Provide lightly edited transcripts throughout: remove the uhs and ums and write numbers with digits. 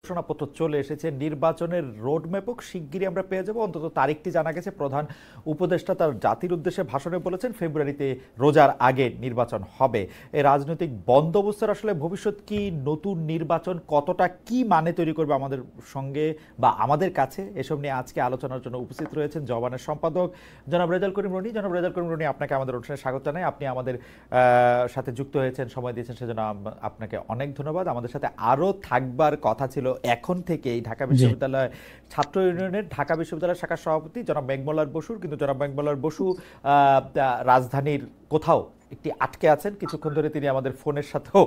ঘোষণাপত্র চলে এসেছে, নির্বাচনের রোডম্যাপও শিগগিরই আমরা পেয়ে যাব। অন্তত তারিখটি জানা গেছে। প্রধান উপদেষ্টা তার জাতির উদ্দেশ্যে ভাষণে বলেছেন ফেব্রুয়ারিতে রোজার আগে নির্বাচন হবে। এই রাজনৈতিক বন্দোবস্তের আসলে ভবিষ্যৎ কি, নতুন নির্বাচন কতটা কি মানে তৈরি করবে আমাদের সঙ্গে বা আমাদের কাছে, এসব নিয়ে আজকে আলোচনার জন্য উপস্থিত রয়েছেন জবানের সম্পাদক জনাব রেজাউল করিম রনি। জনাব রেজাউল করিম রনি, আপনাকে আমাদের অনুষ্ঠানে স্বাগত জানাই। আপনি আমাদের সাথে যুক্ত হয়েছেন, সময় দিয়েছেন, সেজন্য আপনাকে অনেক ধন্যবাদ। আমাদের সাথে আরও থাকবার কথা ছিল এখন থেকেই ঢাকা বিশ্ববিদ্যালয় ছাত্র ইউনিয়নের ঢাকা বিশ্ববিদ্যালয় শাখার সভাপতি জনাব মেঘমল্লার বসুর, কিন্তু জনাব মেঘমল্লার বসু রাজধানীর কোথাও একটি আটকে আছেন। কিছুক্ষণ ধরে তিনি আমাদের ফোনের সাথেও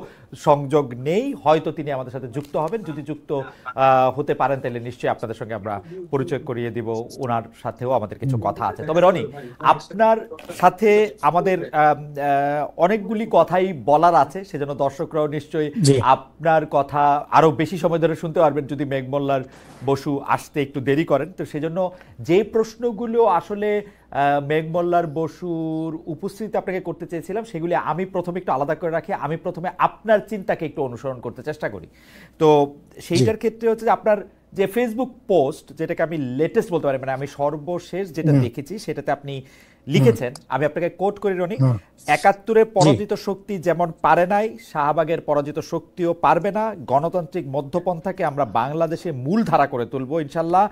সংযোগ নেই, হয়তো তিনি আমাদের সাথে যুক্ত হবেন। যদি যুক্ত হতে পারেন তাহলে নিশ্চয়ই আপনাদের সঙ্গে আমরা পরিচয় করিয়ে দিব, ওনার সাথেও আমাদের কিছু কথা আছে। তবে রনি, আপনার সাথে আমাদের অনেকগুলি কথাই বলার আছে, সেজন্য দর্শকরাও নিশ্চয়ই আপনার কথা আরো বেশি সময় ধরে শুনতে পারবেন যদি মেঘমল্লার বসু আসতে একটু দেরি করেন। তো সেজন্য যে প্রশ্নগুলো আসলে মেঘমল্লার বসুর উপস্থিতি আপনাকে করতে চেয়েছিলাম, সেগুলি আমি প্রথমে একটু আলাদা করে রাখি। আমি প্রথমে আপনার চিন্তাকে একটু অনুসরণ করতে চেষ্টা করি। তো সেইটার ক্ষেত্রে হচ্ছে যে আপনার যে ফেসবুক পোস্ট, যেটাকে আমি লেটেস্ট বলতে পারি, মানে আমি সর্বশেষ যেটা দেখেছি সেটাতে আপনি লিখেছেন, আমি আপনাকে কোট করি রনি, ৭১-এর পরাজিত শক্তি যেমন পারে নাই, শাহবাগের পরাজিত শক্তিও পারবে না। গণতান্ত্রিক মধ্যপন্থাকে আমরা বাংলাদেশে মূল ধারা করে তুলব ইনশাল্লাহ।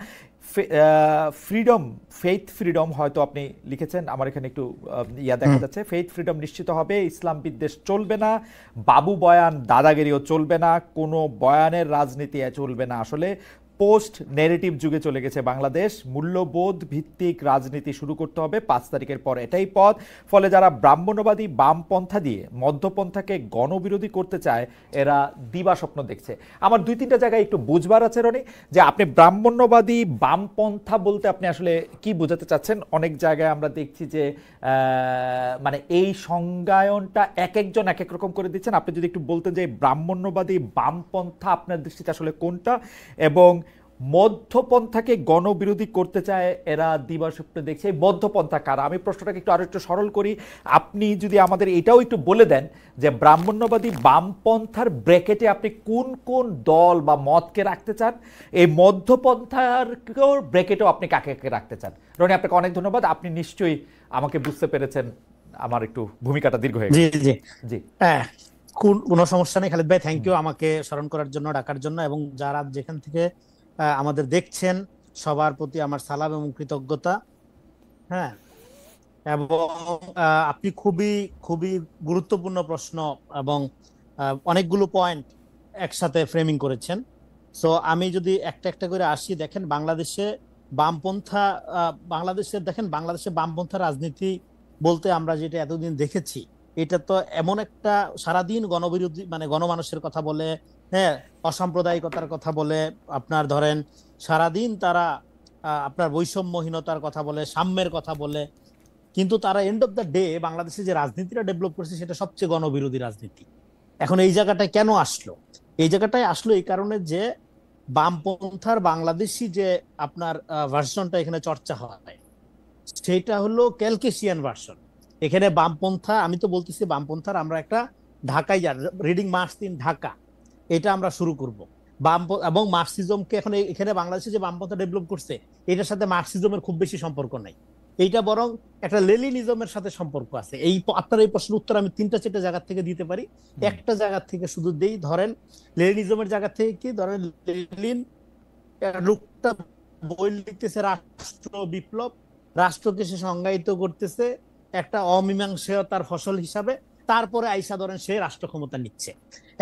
ফ্রিডম, ফেইথ ফ্রিডম হয়তো আপনি লিখেছেন, আমার এখানে একটু দেখা যাচ্ছে, ফেইথ ফ্রিডম নিশ্চিত হবে, ইসলাম বিদ্বেষ চলবে না, বাবু বয়ান দাদাগিরিও চলবে না, কোনো বয়ানের রাজনীতি চলবে না। আসলে পোস্ট নেগেটিভ যুগে চলে গেছে বাংলাদেশ, মূল্যবোধ ভিত্তিক রাজনীতি শুরু করতে হবে। ৫ তারিখের পর এটাই পথ। ফলে যারা ব্রাহ্মণ্যবাদী বামপন্থা দিয়ে মধ্যপন্থাকে গণবিরোধী করতে চায়, এরা দিবা স্বপ্ন দেখছে। আমার ২-৩টা জায়গায় একটু বুঝবার আছে রনি, যে আপনি ব্রাহ্মণ্যবাদী বামপন্থা বলতে আপনি আসলে কি বোঝাতে চাচ্ছেন। অনেক জায়গায় আমরা দেখছি যে মানে এই সংজ্ঞায়নটা এক একজন এক এক রকম করে দিচ্ছেন। আপনি যদি একটু বলতেন যে ব্রাহ্মণ্যবাদী বামপন্থা আপনার দৃষ্টিতে আসলে কোনটা, এবং মধ্যপন্থাকে গণবিরোধী করতে চায় এরা দিবাস্বপ্ন দেখছে, এই মধ্যপন্থা কারা? আমি প্রশ্নটাকে একটু আরো একটু সরল করি। আপনি যদি আমাদের এটাও একটু বলে দেন যে ব্রাহ্মণ্যবাদী বামপন্থার ব্র্যাকেটে আপনি কোন কোন দল বা মতকে রাখতে চান, এই মধ্যপন্থার ব্র্যাকেটেও আপনি কাকে কাকে রাখতে চান। রনি, আপনাকে অনেক ধন্যবাদ। আপনি নিশ্চয়ই আমাকে বুঝতে পেরেছেন। আমার একটু ভূমিকাটা দীর্ঘ হয়ে গেছে। জি জি, কোনো সমস্যা নেই খালিদ ভাই, থ্যাংক ইউ আমাকে স্মরণ করার জন্য, ডাকার জন্য, এবং যারা যেখান থেকে আমাদের দেখছেন সবার প্রতি আমার সালাম এবং কৃতজ্ঞতা। হ্যাঁ, এবং আপনি খুবই খুবই গুরুত্বপূর্ণ প্রশ্ন এবং অনেকগুলো পয়েন্ট একসাথে ফ্রেমিং করেছেন। সো আমি যদি একটা একটা করে আসি, দেখেন বাংলাদেশে বামপন্থা, বাংলাদেশে বামপন্থা রাজনীতি বলতে আমরা যেটা এতদিন দেখেছি, এটা তো এমন একটা সারাদিন গণবিরোধী, মানে গণমানুষের কথা বলে, হ্যাঁ, অসাম্প্রদায়িকতার কথা বলে, আপনার ধরেন সারাদিন তারা আপনার বৈষম্যহীনতার কথা বলে, সাম্যের কথা বলে, কিন্তু তারা এন্ড অফ দ্য ডে বাংলাদেশে যে রাজনীতিটা ডেভেলপ করেছে সেটা সবচেয়ে গণবিরোধী রাজনীতি। এখন এই জায়গাটায় কেন আসলো? এই জায়গাটায় আসলো এই কারণে যে বামপন্থার বাংলাদেশি যে আপনার ভার্সনটা এখানে চর্চা হয়, সেটা হলো ক্যালকেশিয়ান ভার্সন। এখানে বামপন্থা, আমি তো বলতেছি বামপন্থার আমরা একটা ঢাকায় রিডিং মার্চ ইন ঢাকা, এটা আমরা শুরু করব। এবং মার্কসিজমকে এখন এখানে বাংলাদেশে যে বামপন্থা ডেভেলপ করছে, এটার সাথে মার্কসিজমের খুব বেশি সম্পর্ক নাই, এইটা বরং একটা লেনিনিজমের সাথে সম্পর্ক আছে। এই আপনার এই প্রশ্নের উত্তর আমি ৩-৪ জায়গা থেকে দিতে পারি। একটা জায়গা থেকে শুধু দেই, ধরেন লেনিনিজমের জায়গা থেকে কি, ধরেন লেনিন লোকটা বই লিখতেছে রাষ্ট্র বিপ্লব, রাষ্ট্রকে সে সংজ্ঞায়িত করতেছে একটা অমীমাংসতার ফসল হিসাবে, তারপরে আইসা ধরেন সে রাষ্ট্র ক্ষমতা নিচ্ছে।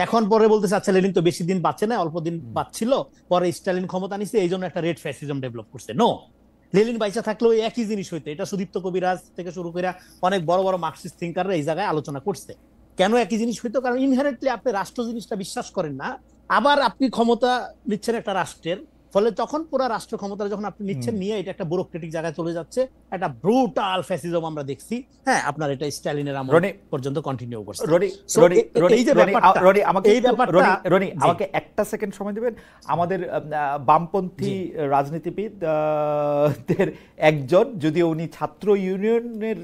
এখন পরে বলতেছে আচ্ছা লেনিন তো বেশি দিন বাঁচে না, অল্প দিন বাঁচছিল, পরে স্টালিন ক্ষমতা নিচ্ছে, এই জন্য একটা রেড ফ্যাসিজম ডেভেলপ করছে। নো, লেনিন বাইচা থাকলেও একই জিনিস হইতো। এটা সুদীপ্ত কবিরাজ থেকে শুরু করে অনেক বড় বড় মার্কসিস্ট থিঙ্কাররা এই জায়গায় আলোচনা করছে। কেন একই জিনিস হইতো? কারণ ইনহেরেন্টলি আপনি রাষ্ট্র জিনিসটা বিশ্বাস করেন না, আবার আপনি ক্ষমতা নিচ্ছেন একটা রাষ্ট্রের, ফলে তখন পুরো রাষ্ট্র ক্ষমতা যখন আপনি নিচ্ছেন, নিয়ে এটা একটা ব্যুরোক্রেটিক জায়গায় চলে যাচ্ছে, একটা ব্রুটাল ফ্যাসিজম আমরা দেখছি। হ্যাঁ, আপনার এটা স্টালিনের আমল পর্যন্ত কন্টিনিউ করছে। আমাকে একটা সেকেন্ড সময় দিবেন। আমাদের বামপন্থী রাজনীতিবিদদের একজন, যদিও উনি ছাত্র ইউনিয়নের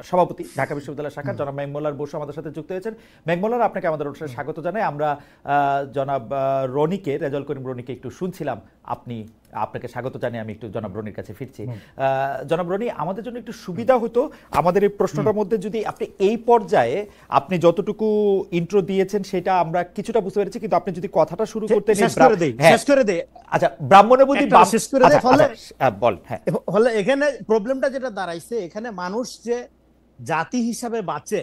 সভাপতি ঢাকা বিশ্ববিদ্যালয় শাখার জনাব মেঘমোল্লার বসু আমাদের সাথে যুক্ত হয়েছেন। মেঘমোল্লার, আপনাকে আমাদের অনুষ্ঠানে স্বাগত জানাই। আমরা জনাব রনিকে, রেজাউল করিম রনিকে একটু শুনছিলাম, আপনাকে স্বাগত জানিয়ে আমি একটু জনাব রনির কাছে ফিরছি। জনাব রনি, আমাদের জন্য একটু সুবিধা হতো আমাদের এই প্রশ্নটার মধ্যে যদি আপনি এই পর্যায়ে আপনি যতটুকু ইন্ট্রো দিয়েছেন সেটা আমরা কিছুটা বুঝতে পেরেছি, কিন্তু আপনি যদি কথাটা শুরু করতে আচ্ছা ব্রাহ্মণ্যবাদী বল। হ্যাঁ, হলে এখানে প্রবলেমটা যেটা দাঁড়াইছে, এখানে মানুষ যে জাতি হিসাবে বাঁচে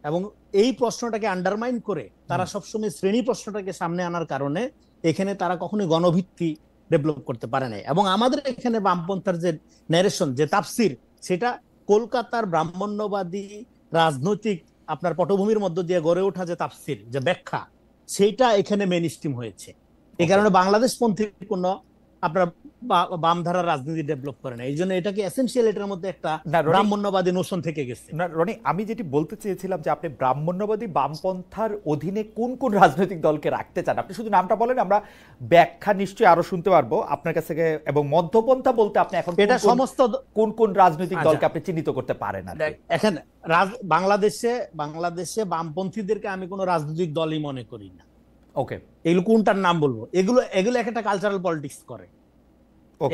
এবং এই প্রশ্নটাকে আন্ডারমাইন করে তারা সবসময় শ্রেণী প্রশ্নটাকে সামনে আনার কারণে এখানে তারা কখনোই গণভিত্তি ডেভেলপ করতে পারে নাই। এবং আমাদের এখানে বামপন্থার যে ন্যারেশন, যে তাফসির, সেটা কলকাতার ব্রাহ্মণ্যবাদী রাজনৈতিক আপনার পটভূমির মধ্য দিয়ে গড়ে ওঠা যে তাফসির, যে ব্যাখ্যা, সেইটা এখানে মেইনস্ট্রিম হয়েছে। এই কারণে বাংলাদেশপন্থী কোনো আপনার বামধারা রাজনীতি ডেভেলপ করে না। এই জন্য এটাকে এসেনশিয়াল, এটার মধ্যে একটা ব্রাহ্মণ্যবাদী নোশন থেকে গেছে। না রনি, আমি যেটি বলতে চেয়েছিলাম যে আপনি ব্রাহ্মণ্যবাদী বামপন্থার অধীনে কোন কোন রাজনৈতিক দলকে রাখতে চান, আপনি শুধু নামটা বলেন, আমরা ব্যাখ্যা নিশ্চয়ই আরো শুনতে পারবো আপনার কাছ থেকে। এবং মধ্যপন্থা বলতে আপনি এখন এটা সমস্ত কোন কোন রাজনৈতিক দলকে আপনি চিহ্নিত করতে পারেন? এখন বাংলাদেশে বামপন্থীদেরকে আমি কোনো রাজনৈতিক দলই মনে করি না। ওকে, এগুলো কোনটার নাম বলবো? এগুলো একটা কালচারাল পলিটিক্স করে।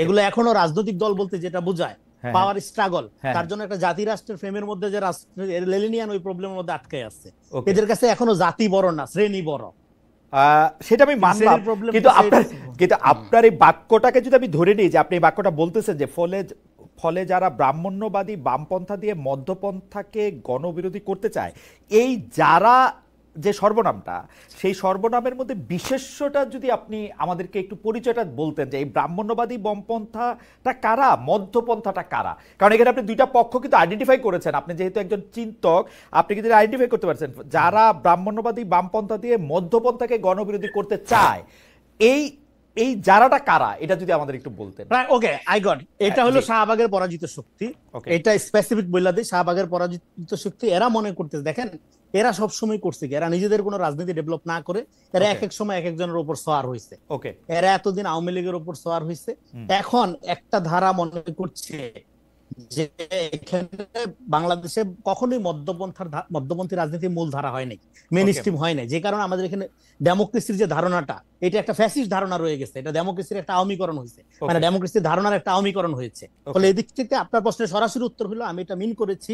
এগুলো এখনো রাজনৈতিক দল বলতে যেটা বোঝায় পাওয়ার স্ট্রাগল, তার জন্য একটা জাতি রাষ্ট্রের ফ্রেমের মধ্যে যে লেনিনিয়ান ওই প্রবলেমের মধ্যে আটকে আছে। এদের কাছে এখনো জাতি বড় না, শ্রেণী বড়। সেটা আমি মানলাম, কিন্তু আপনার এই বাক্যটাকে যদি আমি ধরে নিই যে আপনি এই বাক্যটা বলতেছেন যে ফলে যারা ব্রাহ্মণ্যবাদী বামপন্থা দিয়ে মধ্যপন্থাকে গণবিরোধী করতে চায়, এই যারা যে সর্বনামটা, সেই সর্বনামের মধ্যে বিশেষ্যটা যদি আপনি আমাদেরকে একটু পরিচয়টা বলতেন যে এই ব্রাহ্মণ্যবাদী বামপন্থাটা কারা, মধ্যপন্থাটা কারা? কারণ এখানে আপনি দুইটা পক্ষ কিন্তু আইডেন্টিফাই করেছেন, আপনি যেহেতু একজন চিন্তক আপনি কিন্তু আইডেন্টিফাই করতে পারছেন যারা ব্রাহ্মণ্যবাদী বামপন্থা দিয়ে মধ্যপন্থাকে গণবিরোধী করতে চায়। এই যারাটা কারা, এটা যদি আমাদের একটু বলতেন। ওকে, আই গট। এটা হলো শাহবাগের পরাজিত শক্তি। এটা স্পেসিফিক বইলা দিই, শাহবাগের পরাজিত শক্তি। এরা মনে করতেছে, দেখেন এরা সব সময় করছে কি, এরা নিজেদের কোনো রাজনীতি ডেভেলপ না করে এরা এক এক সময় এক একজনের উপর সওয়ার হয়েছে। এরা এতদিন আওয়ামী লীগের উপর সওয়ার হয়েছে, এখন একটা ধারা মনে করছে যে এখানে বাংলাদেশে কখনোই মধ্যপন্থী রাজনীতির মূল ধারা হয় নাই, মেইন স্ট্রিম হয় নাই। যে কারণে আমাদের এখানে ডেমোক্রেসির যে ধারণাটা, এটা একটা ফ্যাসিস্ট ধারণা রয়ে গেছে। এটা ডেমোক্রেসির একটা আওয়ামীকরণ হয়েছে, মানে ডেমোক্রেসির ধারণার একটা আওয়ামীকরণ হয়েছে। ফলে এদিক থেকে আপনার প্রশ্নের সরাসরি উত্তর হলো, আমি এটা মিন করেছি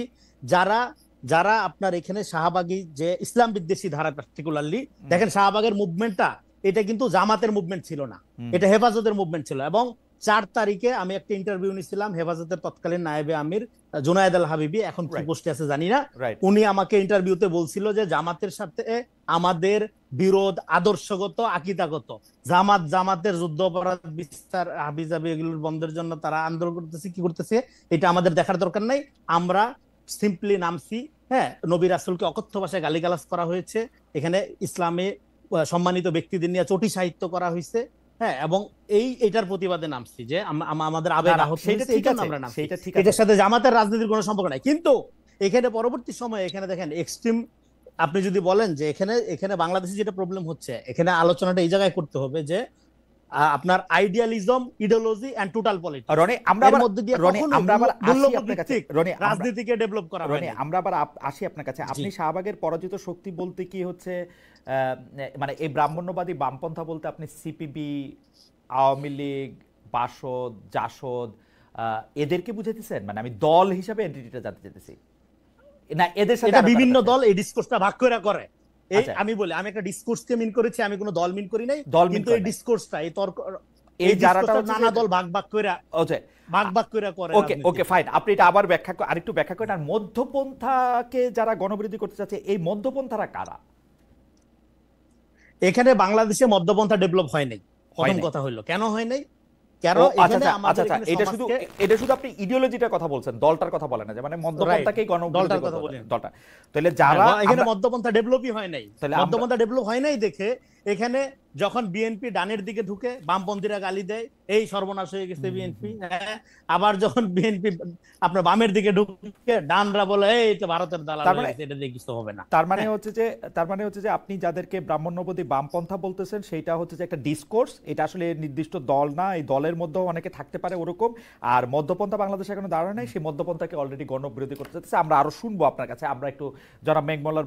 যারা আপনার এখানে শাহবাগী যে ইসলাম বিদ্বেষী ধারা, পার্টিকুলারলি দেখেন শাহবাগের মুভমেন্টটা, এটা কিন্তু জামাতের মুভমেন্ট ছিল না, এটা হেফাজতের মুভমেন্ট ছিল। এবং 4 তারিখে আমি একটা ইন্টারভিউ নিয়েছিলাম হেফাজতের তৎকালীন নায়েবে আমির জুনায়েদ আল হাবিবি, এখন কি পোস্টে আছে জানি না। উনি আমাকে ইন্টারভিউতে বলছিল যে জামাতের সাথে আমাদের বিরোধ আদর্শগত, আকীদাগত। জামাতের যুদ্ধ অপরাধ বিচার হাবিজাবি এগুলোর বন্ধের জন্য তারা আন্দোলন করতেছে, কি করতেছে এটা আমাদের দেখার দরকার নাই। আমরা সিম্পলি নামছি, হ্যাঁ, নবী রাসূলকে অকথ্য ভাষায় গালিগালাজ করা হয়েছে, এখানে ইসলামে সম্মানিত ব্যক্তিদের নিয়ে চটি সাহিত্য করা হয়েছে, হ্যাঁ, এবং এইটার প্রতিবাদে নামছি যে আমাদের আবেগ আহত হয়েছে, এই জন্য আমরা নামছি। এটার সাথে জামাতের রাজনীতির কোনো সম্পর্ক নাই। কিন্তু এখানে পরবর্তী সময়ে এখানে দেখেন এক্সট্রিম, আপনি যদি বলেন যে এখানে বাংলাদেশে যেটা প্রবলেম হচ্ছে, এখানে আলোচনাটা এই জায়গায় করতে হবে যে আপনার idealism, ideology and total politics, রাজনীতিকে ডেভেলপ করা হয়। আমরা আবার আসি আপনার কাছে। আপনি শাহবাগের পরাজিত শক্তি বলতে কি হচ্ছে, মানে এই ব্রাহ্মণ্যবাদী বামপন্থা বলতে আপনি সিপিবি, আওয়ামী লীগ, বাসদ, জাসদ এদেরকে বুঝাইতেছেন? মানে আমি দল হিসাবে এন্টিটিটা জানতে চাইতেছি না, এদের সাথে বিভিন্ন দল এই ডিসকোর্সটা ভাগ করে। আমি বলি, আমি একটা ডিসকোর্সকে মিন করেছি, আমি কোনো দল মিন করি নাই। কিন্তু এই ডিসকোর্সটা, এই তর্ক, এই যারাটা নানা দল ভাগ করে করে। ওকে ফাইন, আপনি এটা আবার আরেকটু ব্যাখ্যা করেন। আর মধ্যপন্থাকে যারা গণবিরোধী করতে চাচ্ছে, এই মধ্যপন্থারা কারা? এখানে বাংলাদেশে মধ্যপন্থা ডেভেলপ হয় নাই। প্রথম কথা হলো কেন হয় নাই, এটা শুধু আপনি ইডিওলজিটার কথা বলছেন, দলটার কথা বলেন না, যে মানে মধ্যপন্থাকেই দলটার কথা বলেন, দলটা। তাহলে যারা এখানে মধ্যপন্থা ডেভেলপই হয় নাই, মধ্যপন্থা ডেভেলপ হয় নাই দেখে এখানে যখন বিএনপি ডানের দিকে ঢুকে বামপন্থীরা গালি দেয়, এই সর্বনাশ হয়ে গেছে বিএনপি। আবার যখন বিএনপি আপনার বামের দিকে ঢুকে ডানরা বলে এই তো ভারতের দালাল তার হয়ে মানে গেছে, এটা দিয়ে কিছু হবে না। তার মানে হচ্ছে যে আপনি যাদেরকে ব্রাহ্মণ্যবাদী বামপন্থা বলতেছেন সেটা হচ্ছে যে একটা ডিসকোর্স, এটা আসলে নির্দিষ্ট দল না, এই দলের মধ্যেও অনেকে থাকতে পারে ওরকম। আর মধ্যপন্থা বাংলাদেশে এখনো দাঁড়ায় নাই, সেই মধ্যপন্থাকে অলরেডি গণবিরোধী করতে চাচ্ছে। আমরা আরো শুনবো আপনার কাছে, আমরা একটু যারা মেঘমল্লার